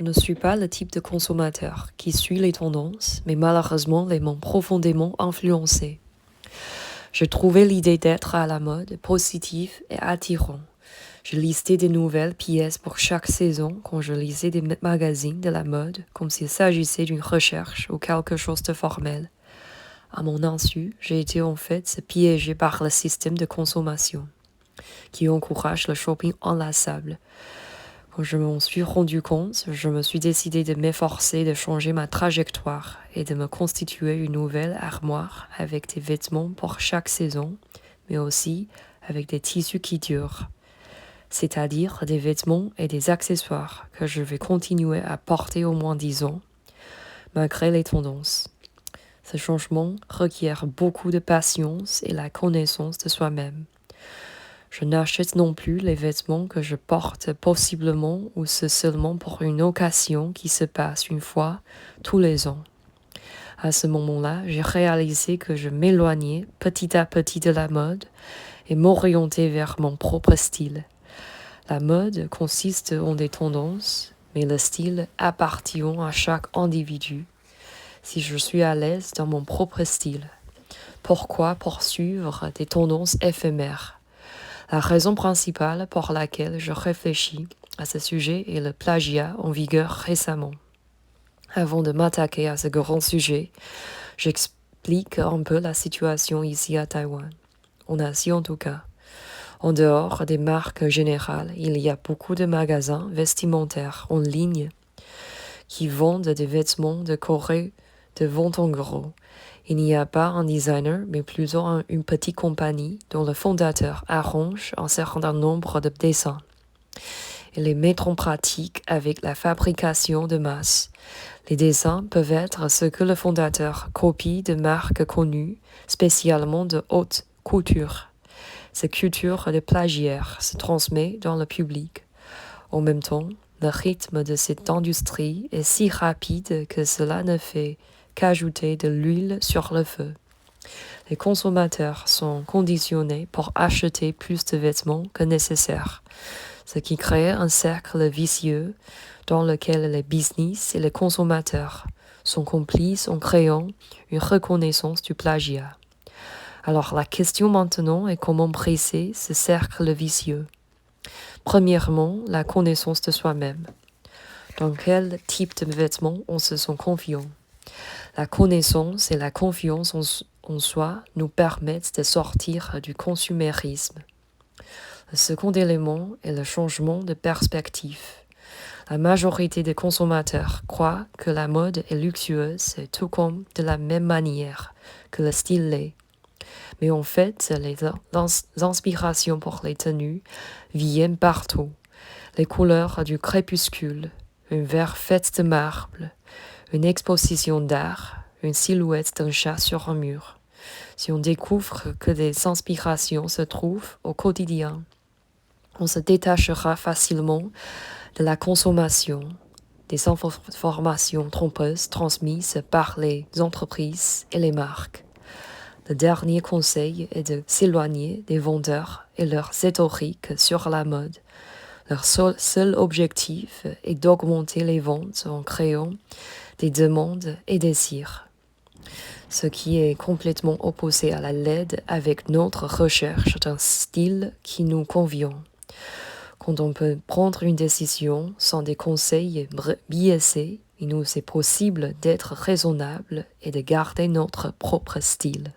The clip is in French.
Je ne suis pas le type de consommateur qui suit les tendances, mais malheureusement les m'ont profondément influencé. Je trouvais l'idée d'être à la mode positive et attirant. Je listais des nouvelles pièces pour chaque saison quand je lisais des magazines de la mode, comme s'il s'agissait d'une recherche ou quelque chose de formel. À mon insu, j'ai été en fait piégé par le système de consommation, qui encourage le shopping enlaçable. Quand je m'en suis rendu compte, je me suis décidé de m'efforcer de changer ma trajectoire et de me constituer une nouvelle armoire avec des vêtements pour chaque saison, mais aussi avec des tissus qui durent, c'est-à-dire des vêtements et des accessoires que je vais continuer à porter au moins 10 ans, malgré les tendances. Ce changement requiert beaucoup de patience et la connaissance de soi-même. Je n'achète non plus les vêtements que je porte possiblement ou ce seulement pour une occasion qui se passe une fois tous les ans. À ce moment-là, j'ai réalisé que je m'éloignais petit à petit de la mode et m'orientais vers mon propre style. La mode consiste en des tendances, mais le style appartient à chaque individu. Si je suis à l'aise dans mon propre style, pourquoi poursuivre des tendances éphémères? La raison principale pour laquelle je réfléchis à ce sujet est le plagiat en vigueur récemment. Avant de m'attaquer à ce grand sujet, j'explique un peu la situation ici à Taïwan, en Asie en tout cas. En dehors des marques générales, il y a beaucoup de magasins vestimentaires en ligne qui vendent des vêtements de Corée de vente en gros. Il n'y a pas un designer, mais plutôt une petite compagnie dont le fondateur arrange un certain nombre de dessins et les met en pratique avec la fabrication de masse. Les dessins peuvent être ce que le fondateur copie de marques connues, spécialement de haute couture. Cette culture de plagiaire se transmet dans le public. En même temps, le rythme de cette industrie est si rapide que cela ne fait qu'ajouter de l'huile sur le feu. Les consommateurs sont conditionnés pour acheter plus de vêtements que nécessaire, ce qui crée un cercle vicieux dans lequel les business et les consommateurs sont complices en créant une reconnaissance du plagiat. Alors la question maintenant est comment briser ce cercle vicieux. Premièrement, la connaissance de soi-même. Dans quel type de vêtements on se sent confiant? La connaissance et la confiance en soi nous permettent de sortir du consumérisme. Le second élément est le changement de perspective. La majorité des consommateurs croient que la mode est luxueuse, tout comme de la même manière que le style l'est. Mais en fait, les inspirations pour les tenues viennent partout. Les couleurs du crépuscule, un verre fait de marbre, une exposition d'art, une silhouette d'un chat sur un mur. Si on découvre que des inspirations se trouvent au quotidien, on se détachera facilement de la consommation, des informations trompeuses transmises par les entreprises et les marques. Le dernier conseil est de s'éloigner des vendeurs et leurs rhétoriques sur la mode. Leur seul objectif est d'augmenter les ventes en créant des demandes et désirs, ce qui est complètement opposé à la LED avec notre recherche d'un style qui nous convient. Quand on peut prendre une décision sans des conseils biaisés, il nous est possible d'être raisonnable et de garder notre propre style.